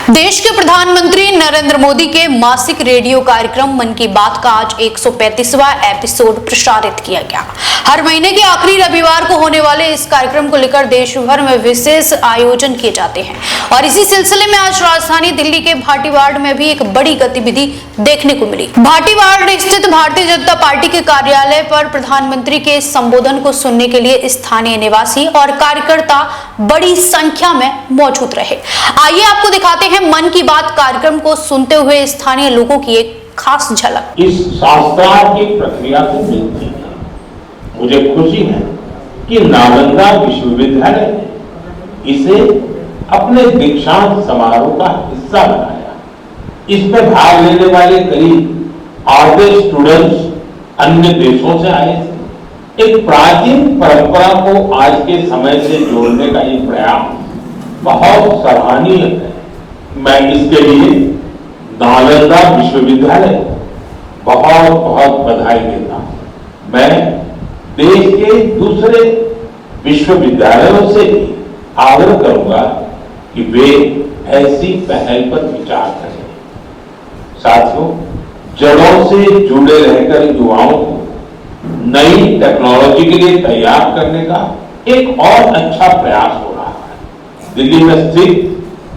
देश के प्रधानमंत्री नरेंद्र मोदी के मासिक रेडियो कार्यक्रम मन की बात का आज 135वां एपिसोड प्रसारित किया गया। हर महीने के आखिरी रविवार को होने वाले इस कार्यक्रम को लेकर देश भर में विशेष आयोजन किए जाते हैं और इसी सिलसिले में आज राजधानी दिल्ली के भाटीवाड़ में भी एक बड़ी गतिविधि देखने को मिली। भाटीवाड़ स्थित भारतीय जनता पार्टी के कार्यालय पर प्रधानमंत्री के संबोधन को सुनने के लिए स्थानीय निवासी और कार्यकर्ता बड़ी संख्या में मौजूद रहे। आइए आपको दिखाते हैं मन की बात कार्यक्रम को सुनते हुए स्थानीय लोगों की एक खास झलक। इस शास्त्रार्थ की प्रक्रिया को मिलती है। मुझे खुशी है कि नालंदा विश्वविद्यालय ने इसे अपने दीक्षांत समारोह का हिस्सा बनाया। इसमें भाग लेने वाले करीब आधे स्टूडेंट्स अन्य देशों से आए थे। एक प्राचीन परंपरा को आज के समय से जोड़ने का ये प्रयास बहुत सराहनीय है। मैं इसके लिए नालंदा विश्वविद्यालय को बहुत बहुत बधाई देता हूं। मैं देश के दूसरे विश्वविद्यालयों से भी आग्रह करूंगा कि वे ऐसी पहल पर विचार करें। साथियों, जड़ों से जुड़े रहकर युवाओं को नई टेक्नोलॉजी के लिए तैयार करने का एक और अच्छा प्रयास हो रहा है। दिल्ली में स्थित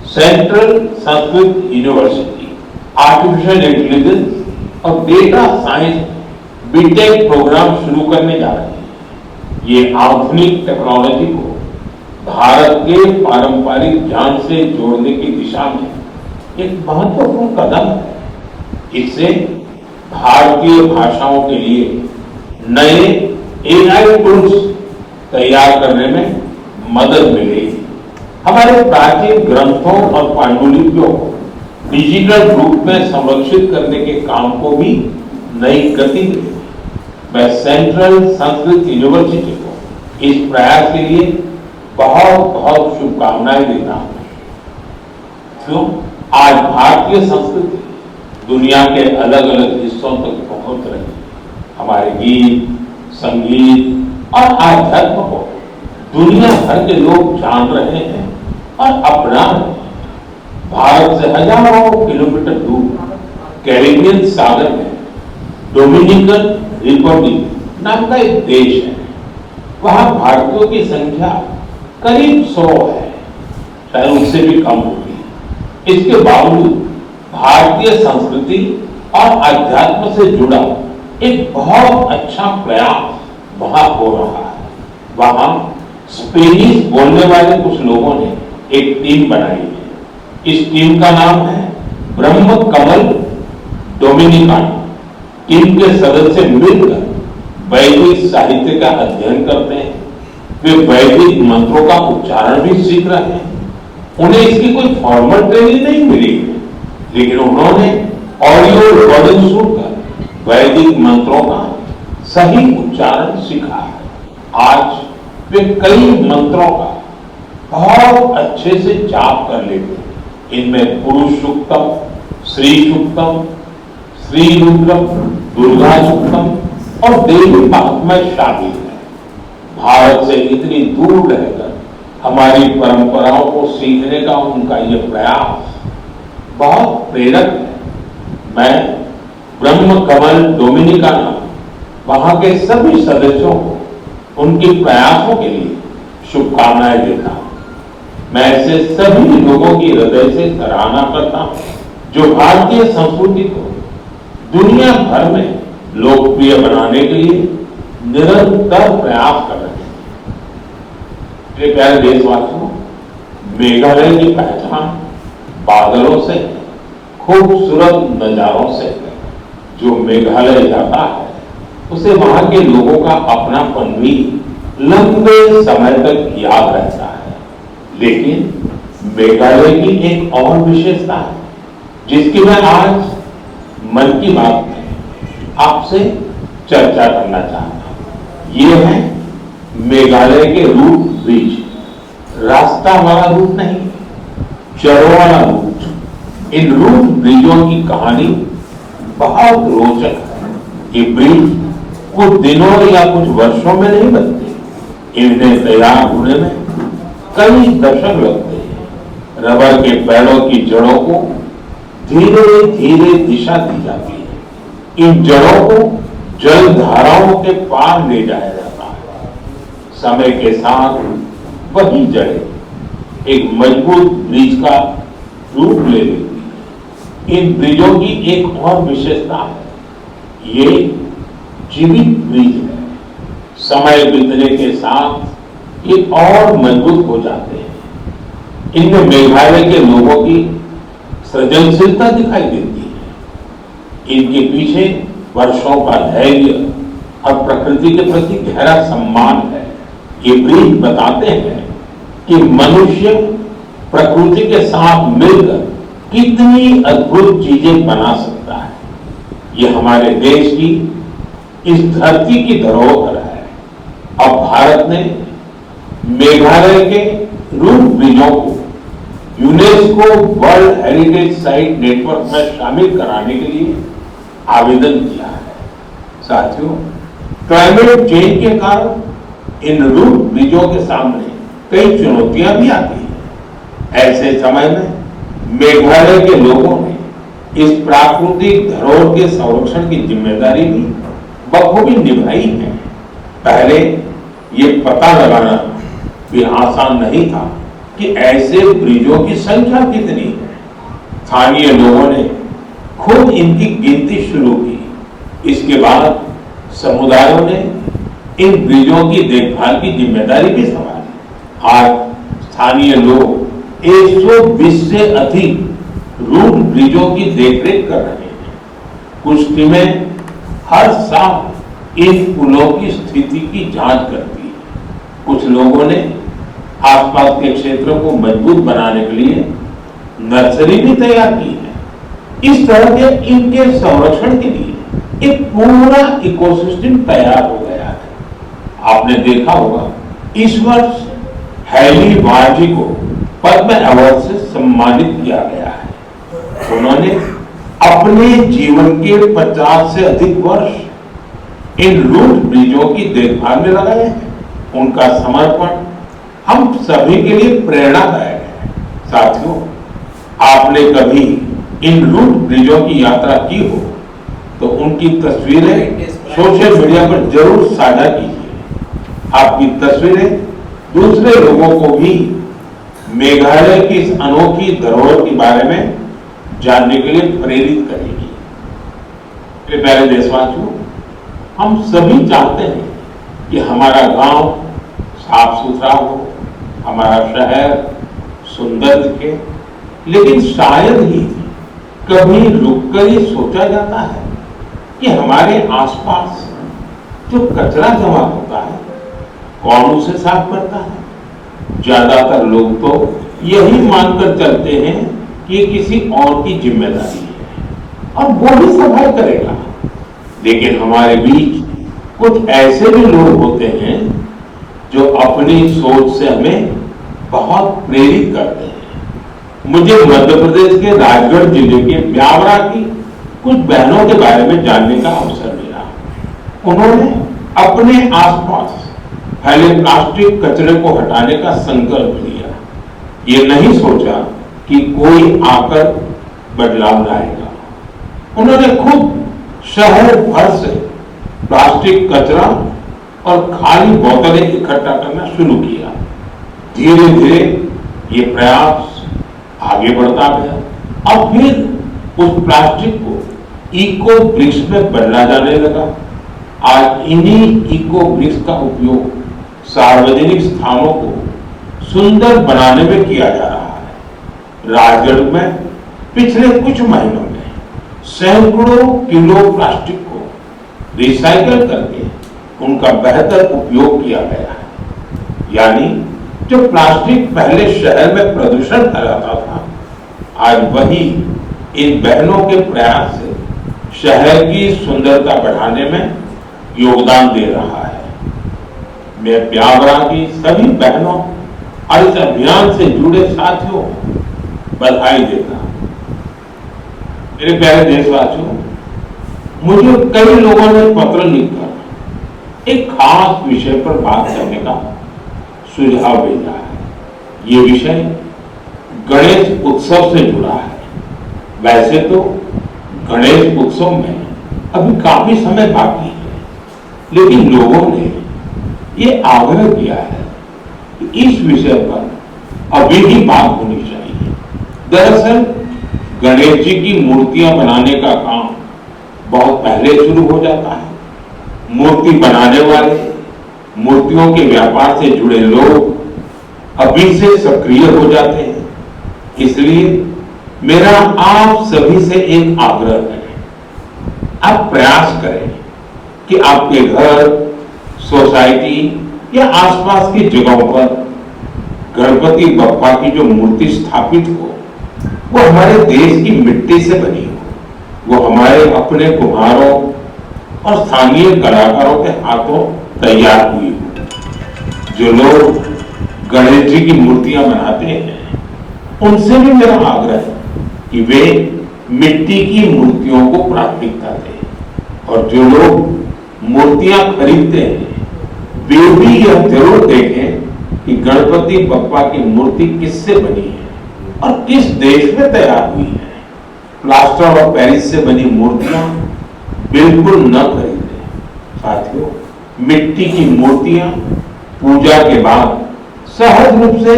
central Sanskrit university artificial intelligence और डेटा साइंस बीटेक प्रोग्राम शुरू करने जा रही है। ये आधुनिक टेक्नोलॉजी को भारत के पारंपरिक ज्ञान से जोड़ने की दिशा में एक महत्वपूर्ण कदम है। इससे भारतीय भाषाओं के लिए नए एआई टूल्स तैयार करने में मदद मिलेगी। हमारे प्राचीन ग्रंथों और पांडुलिपियों को डिजिटल रूप में संरक्षित करने के काम को भी नई गति मिलेगी। मैं सेंट्रल संस्कृत यूनिवर्सिटी को इस प्रयास के लिए बहुत बहुत शुभकामनाएं देता हूं। क्यों? आज भारतीय संस्कृति दुनिया के अलग अलग हिस्सों तक पहुंच रही है। हमारे गीत, संगीत और आध्यात्म को दुनिया भर के लोग जान रहे हैं और अपना रहे हैं। भारत से हजारों किलोमीटर दूर कैरिबियन सागर में डोमिनिकन रिपब्लिक नाम का एक देश है। वहां भारतीयों की संख्या करीब 100 है, शायद उससे भी कम होगी। इसके बावजूद भारतीय संस्कृति और अध्यात्म से जुड़ा एक बहुत अच्छा प्रयास वहां हो रहा है। वहां स्पेनिश बोलने वाले कुछ लोगों ने एक टीम बनाई है। इस टीम का नाम है ब्रह्म कमल डोमिनिकाना। टीम के सदस्य मिलकर वैदिक साहित्य का अध्ययन करते हैं। वे वैदिक मंत्रों का उच्चारण भी सीख रहे हैं। उन्हें इसकी कोई फॉर्मल ट्रेनिंग नहीं मिली है, लेकिन उन्होंने ऑडियो रिकॉर्डिंग सुनकर वैदिक मंत्रों का सही उच्चारण सीखा है। आज वे कई मंत्रों का बहुत अच्छे से जाप कर लेते हैं। इनमें पुरुष सूक्तम, श्री सूक्तम, श्री रुद्रम, दुर्गा सूक्तम और देवी महात्म्य शामिल है। भारत से इतनी दूर रहकर हमारी परंपराओं को सीखने का उनका यह प्रयास बहुत प्रेरक है। मैं ब्रह्म कमल डोमिनिकाना वहां के सभी सदस्यों को उनके प्रयासों के लिए शुभकामनाएं देता हूं। मैं ऐसे सभी लोगों की हृदय से सराहना करता हूं जो भारतीय संस्कृति को दुनिया भर में लोकप्रिय बनाने के लिए निरंतर प्रयास कर रहे हैं। मेरे प्यारे देशवासियों, मेघालय की पहचान बादलों से, खूबसूरत नजारों से। जो मेघालय जाता है उसे वहां के लोगों का अपनापन भी लंबे समय तक याद रहता है। लेकिन मेघालय की एक और विशेषता है जिसकी मैं आज मन की बात में आपसे चर्चा करना चाहता हूं। ये है मेघालय के रूट ब्रिज। रास्ता वाला रूट नहीं, चरों वाला रूट। इन रूट ब्रिजों की कहानी बहुत रोचक है। ये ब्रिज कुछ दिनों या कुछ वर्षों में नहीं बनते। इन्हें तैयार होने में कई दशक लगते हैं। रबर के पेड़ों की जड़ों को धीरे धीरे दिशा दी जाती है। इन जड़ों को जल धाराओं के पार ले जाया जाता है। समय के साथ वही जड़ें एक मजबूत ब्रिज का रूप ले लेती है। इन ब्रिजों की एक और विशेषता है, ये जीवित ब्रिज है। समय बीतने के साथ ये और मजबूत हो जाते हैं। इनमें मेघालय के लोगों की सृजनशीलता दिखाई देती है। इनके पीछे वर्षों का धैर्य और प्रकृति के प्रति गहरा सम्मान है। ये ब्रिज बताते हैं कि मनुष्य प्रकृति के साथ मिलकर कितनी अद्भुत चीजें बना सकता है। ये हमारे देश की इस धरती की धरोहर है। अब भारत ने मेघालय के रूट ब्रिजों को UNESCO world heritage site network में शामिल कराने के लिए आवेदन किया है। साथियों, क्लाइमेट चेंज के कारण इन रूट ब्रिजों के सामने कई चुनौतियां भी आती हैं। ऐसे समय में मेघालय के लोगों ने इस प्राकृतिक धरोहर के संरक्षण की जिम्मेदारी भी बखूबी निभाई है। पहले ये पता लगाना भी आसान नहीं था कि ऐसे ब्रिजों की संख्या कितनी है। स्थानीय लोगों ने खुद इनकी गिनती शुरू की। इसके बाद समुदायों ने इन ब्रिजों की देखभाल की जिम्मेदारी भी संभाली। आज स्थानीय लोग 120 से अधिक रूट ब्रिजों की देखरेख कर रहे हैं। कुछ टीमें हर साल इन पुलों की स्थिति की जांच करती है। कुछ लोगों ने आसपास के क्षेत्रों को मजबूत बनाने के लिए नर्सरी भी तैयार की है। इस तरह के इनके संरक्षण के लिए एक पूरा इकोसिस्टम तैयार हो गया है। आपने देखा होगा, इस वर्ष हैली वाजी को पद्म अवार्ड से सम्मानित किया गया है। उन्होंने अपने जीवन के 50 से अधिक वर्ष इन रूट ब्रिजों की देखभाल में लगाए हैं। उनका समर्पण हम सभी के लिए प्रेरणादायक है। साथियों, आपने कभी इन रूट ब्रिजों की यात्रा की हो तो उनकी तस्वीरें सोशल मीडिया पर जरूर साझा कीजिए। आपकी तस्वीरें दूसरे लोगों को भी मेघालय की इस अनोखी धरोहर के बारे में जानने के लिए प्रेरित करेगी। मेरे प्यारे देशवासियों, हम सभी चाहते हैं कि हमारा गांव साफ सुथरा हो, हमारा शहर सुंदर दिखे, लेकिन शायद ही कभी रुककर ये सोचा जाता है कि हमारे आसपास जो कचरा जमा होता है, कौन उसे साफ करता है। ज्यादातर लोग तो यही मानकर चलते हैं कि ये किसी और की जिम्मेदारी है और वो ही सफाई करेगा। लेकिन हमारे बीच कुछ ऐसे भी लोग होते हैं जो अपनी सोच से हमें बहुत प्रेरित करते हैं। मुझे मध्य प्रदेश के राजगढ़ जिले के ब्यावरा की कुछ बहनों के बारे में जानने का अवसर मिला। उन्होंने अपने आसपास फैले प्लास्टिक कचरे को हटाने का संकल्प लिया। ये नहीं सोचा कि कोई आकर बदलाव लाएगा। उन्होंने खुद शहर भर से प्लास्टिक कचरा और खाली बोतलें इकट्ठा करना शुरू किया। धीरे धीरे ये प्रयास आगे बढ़ता गया और फिर उस प्लास्टिक को इको ब्रिक्स में बदला जाने लगा। आज इन्हीं इको ब्रिक्स का उपयोग सार्वजनिक स्थानों को सुंदर बनाने में किया जा रहा है। राजगढ़ में पिछले कुछ महीनों में सैकड़ों किलो प्लास्टिक को रिसाइकल करके उनका बेहतर उपयोग किया गया है। यानी जो प्लास्टिक पहले शहर में प्रदूषण फैलाता था, आज वही इन बहनों के प्रयास से शहर की सुंदरता बढ़ाने में योगदान दे रहा है। मैं ब्यावरा की सभी बहनों और इस अभियान से जुड़े साथियों को बधाई देता हूं। मेरे प्यारे देशवासियों, मुझे कई लोगों ने पत्र लिखकर एक खास विषय पर बात करने का सुझाव भेजा है। ये विषय गणेश उत्सव से जुड़ा है। वैसे तो गणेश उत्सव में अभी काफी समय बाकी है, लेकिन लोगों ने ये आग्रह किया है कि इस विषय पर अभी ही बात होनी चाहिए। दरअसल गणेश जी की मूर्तियां बनाने का काम बहुत पहले शुरू हो जाता है। मूर्ति बनाने वाले, मूर्तियों के व्यापार से जुड़े लोग अभी से सक्रिय हो जाते हैं। इसलिए मेरा आप सभी से एक आग्रह है, आप प्रयास करें कि आपके घर, सोसाइटी या आसपास की जगहों पर गणपति बप्पा की जो मूर्ति स्थापित हो वो हमारे देश की मिट्टी से बनी हो, वो हमारे अपने कुम्हारों और स्थानीय कलाकारों के हाथों तैयार हुई हो। जो लोग गणेश जी की मूर्तियां बनाते हैं उनसे भी मेरा आग्रह है कि वे मिट्टी की मूर्तियों को प्राथमिकता दें, और जो लोग मूर्तियां खरीदते हैं वे भी यह जरूर देखें कि गणपति बप्पा की मूर्ति किससे बनी है और किस देश में तैयार हुई है। प्लास्टर ऑफ पेरिस से बनी मूर्तियां बिल्कुल न खरीदें। साथियों, मिट्टी की मूर्तियां पूजा के बाद सहज रूप से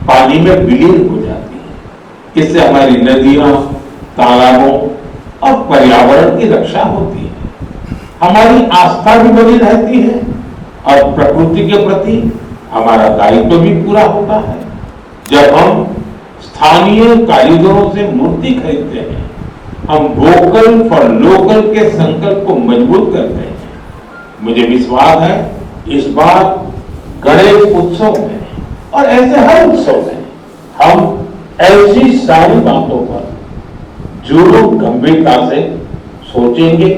पानी में विलीन हो जाती हैं। इससे हमारी नदियां, तालाबों और पर्यावरण की रक्षा होती है, हमारी आस्था भी बनी रहती है और प्रकृति के प्रति हमारा दायित्व भी पूरा होता है। जब हम स्थानीय कारीगरों से मूर्ति खरीदते हैं, हम वोकल फॉर लोकल के संकल्प को मजबूत करते हैं। मुझे विश्वास है इस बार गणेश उत्सव में और ऐसे हर उत्सव में हम ऐसी सारी बातों पर जरूर गंभीरता से सोचेंगे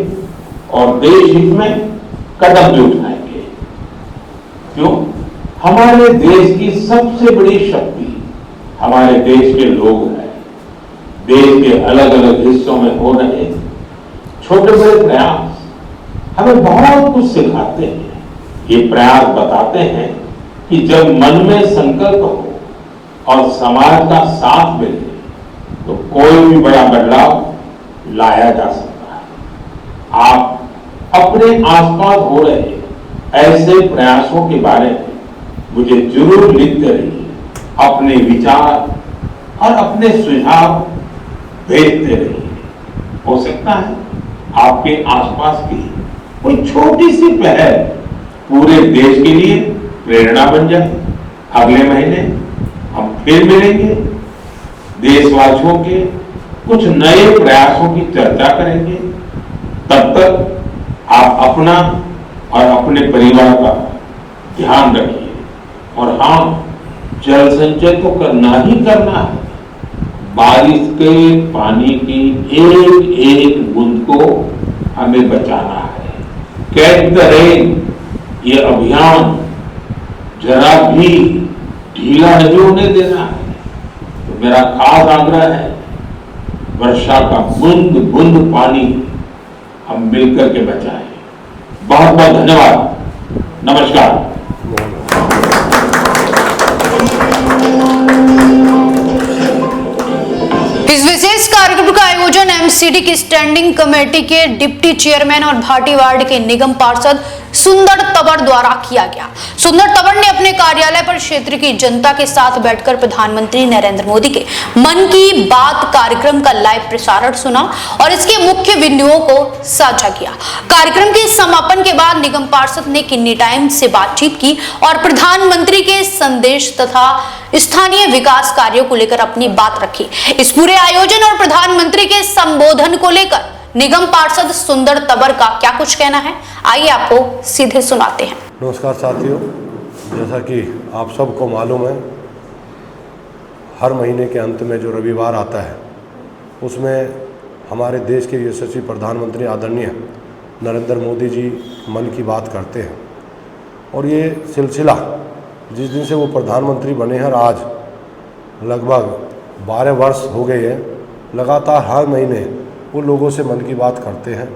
और देश हित में कदम भी उठाएंगे। क्यों? हमारे देश की सबसे बड़ी शक्ति हमारे देश के लोग हैं। देश के अलग अलग हिस्सों में हो रहे छोटे बड़े प्रयास हमें बहुत कुछ सिखाते हैं। ये प्रयास बताते हैं कि जब मन में संकल्प हो और समाज का साथ मिले तो कोई भी बड़ा बदलाव लाया जा सकता है। आप अपने आसपास हो रहे ऐसे प्रयासों के बारे में मुझे जरूर लिखते रहिए। अपने विचार और अपने सुझाव भेजते रहिए। हो सकता है आपके आसपास की कोई छोटी सी पहल पूरे देश के लिए प्रेरणा बन जाए। अगले महीने हम फिर मिलेंगे, देशवासियों के कुछ नए प्रयासों की चर्चा करेंगे। तब तक आप अपना और अपने परिवार का ध्यान रखिए। और हाँ, जल संचय तो करना ही करना है। बारिश के पानी की एक एक बूंद को हमें बचाना है। कैच द रेन, ये अभियान जरा भी ढीला नहीं होने देना है। तो मेरा खास आग्रह है, वर्षा का बूंद बूंद पानी हम मिलकर के बचाएं। बहुत बहुत धन्यवाद। नमस्कार। इस विशेष कार्यक्रम का आयोजन एमसीडी की स्टैंडिंग कमेटी के डिप्टी चेयरमैन और भाटी वार्ड के निगम पार्षद सुंदर तंवर द्वारा किया गया। सुंदर तंवर ने अपने कार्यालय पर क्षेत्र की जनता के साथ बैठकर प्रधानमंत्री नरेंद्र मोदी के मन की बात कार्यक्रम का लाइव प्रसारण सुना और इसके मुख्य बिंदुओं को साझा किया। कार्यक्रम के समापन के बाद निगम पार्षद ने किन्नी टाइम से बातचीत की और प्रधानमंत्री के संदेश तथा स्थानीय विकास कार्यों को लेकर अपनी बात रखी। इस पूरे आयोजन और प्रधानमंत्री के संबोधन को लेकर निगम पार्षद सुंदर तंवर का क्या कुछ कहना है, आइए आपको सीधे सुनाते हैं। नमस्कार साथियों, जैसा कि आप सबको मालूम है, हर महीने के अंत में जो रविवार आता है उसमें हमारे देश के यशस्वी प्रधानमंत्री आदरणीय नरेंद्र मोदी जी मन की बात करते हैं। और ये सिलसिला जिस दिन से वो प्रधानमंत्री बने हैं, आज लगभग 12 वर्ष हो गए हैं, लगातार हर महीने वो लोगों से मन की बात करते हैं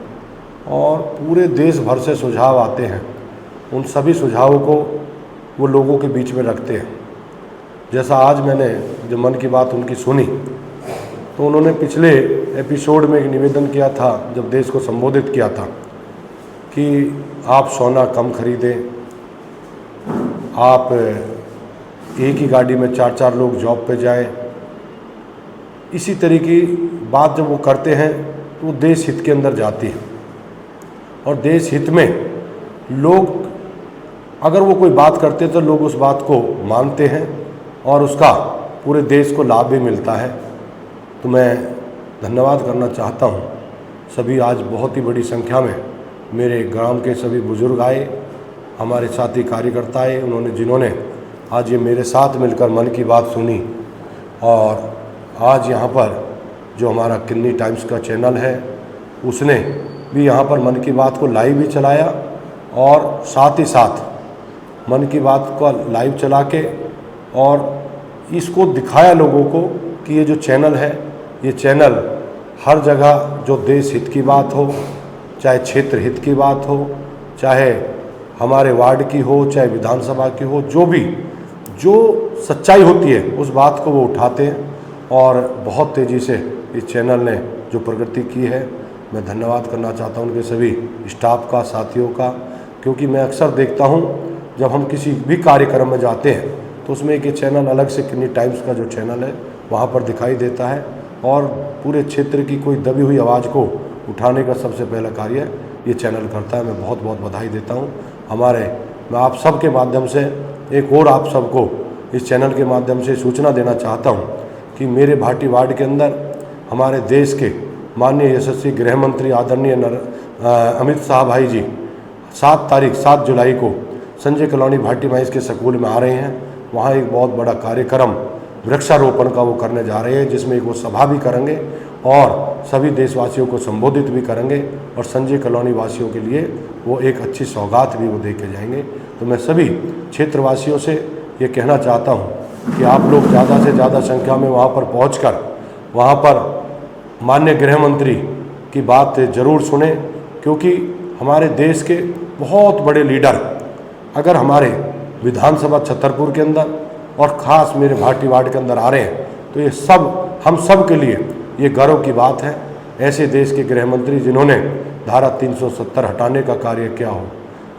और पूरे देश भर से सुझाव आते हैं। उन सभी सुझावों को वो लोगों के बीच में रखते हैं। जैसा आज मैंने जब मन की बात उनकी सुनी तो उन्होंने पिछले एपिसोड में एक निवेदन किया था, जब देश को संबोधित किया था कि आप सोना कम खरीदें, आप एक ही गाड़ी में 4-4 लोग जॉब पे जाएं। इसी तरह की बात जब वो करते हैं तो वो देश हित के अंदर जाती है, और देश हित में लोग अगर वो कोई बात करते तो लोग उस बात को मानते हैं और उसका पूरे देश को लाभ भी मिलता है। तो मैं धन्यवाद करना चाहता हूँ सभी, आज बहुत ही बड़ी संख्या में मेरे ग्राम के सभी बुजुर्ग आए, हमारे साथी कार्यकर्ता आए, जिन्होंने आज ये मेरे साथ मिलकर मन की बात सुनी। और आज यहाँ पर जो हमारा किन्नी टाइम्स का चैनल है उसने भी यहाँ पर मन की बात को लाइव भी चलाया, और साथ ही साथ मन की बात को लाइव चला के और इसको दिखाया लोगों को कि ये जो चैनल है, ये चैनल हर जगह जो देश हित की बात हो, चाहे क्षेत्र हित की बात हो, चाहे हमारे वार्ड की हो, चाहे विधानसभा की हो, जो सच्चाई होती है उस बात को वो उठाते हैं। और बहुत तेज़ी से इस चैनल ने जो प्रगति की है, मैं धन्यवाद करना चाहता हूँ उनके सभी स्टाफ का, साथियों का, क्योंकि मैं अक्सर देखता हूँ जब हम किसी भी कार्यक्रम में जाते हैं तो उसमें एक चैनल अलग से किन्नी टाइम्स का जो चैनल है वहाँ पर दिखाई देता है, और पूरे क्षेत्र की कोई दबी हुई आवाज़ को उठाने का सबसे पहला कार्य ये चैनल करता है। मैं बहुत बहुत बधाई देता हूँ। मैं आप सब के माध्यम से एक और आप सबको इस चैनल के माध्यम से सूचना देना चाहता हूँ कि मेरे भाटी वार्ड के अंदर हमारे देश के माननीय यशस्वी गृह मंत्री आदरणीय अमित शाह भाई जी 7 जुलाई को संजय कॉलोनी भाटी माइंस के स्कूल में आ रहे हैं। वहाँ एक बहुत बड़ा कार्यक्रम वृक्षारोपण का वो करने जा रहे हैं, जिसमें एक वो सभा भी करेंगे और सभी देशवासियों को संबोधित भी करेंगे, और संजय कॉलोनी वासियों के लिए वो एक अच्छी सौगात भी वो दे के जाएंगे। तो मैं सभी क्षेत्रवासियों से ये कहना चाहता हूँ कि आप लोग ज़्यादा से ज़्यादा संख्या में वहाँ पर पहुँचकर वहाँ पर माननीय गृह मंत्री की बात ज़रूर सुने, क्योंकि हमारे देश के बहुत बड़े लीडर अगर हमारे विधानसभा छतरपुर के अंदर और ख़ास मेरे भाटी वार्ड के अंदर आ रहे हैं तो ये सब हम सब के लिए ये गर्व की बात है। ऐसे देश के गृह मंत्री जिन्होंने धारा 370 हटाने का कार्य किया हो,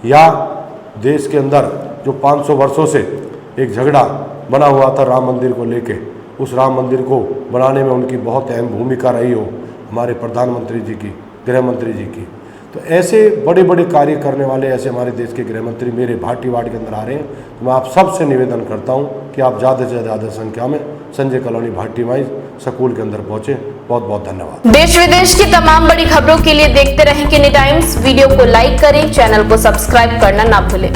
या देश के अंदर जो 500 वर्षों से एक झगड़ा बना हुआ था राम मंदिर को लेके, उस राम मंदिर को बनाने में उनकी बहुत अहम भूमिका रही हो, हमारे प्रधानमंत्री जी की, गृह मंत्री जी की। तो ऐसे बड़े बड़े कार्य करने वाले ऐसे हमारे देश के गृह मंत्री मेरे भाटी वार्ड के अंदर आ रहे हैं। तो मैं आप सबसे निवेदन करता हूं कि आप ज़्यादा से ज़्यादा संख्या में Sanjay colony Bhati mines school के अंदर पहुंचे। बहुत बहुत धन्यवाद। देश विदेश की तमाम बड़ी खबरों के लिए देखते रहें किन्नी टाइम्स। वीडियो को लाइक करें, चैनल को सब्सक्राइब करना ना भूलें।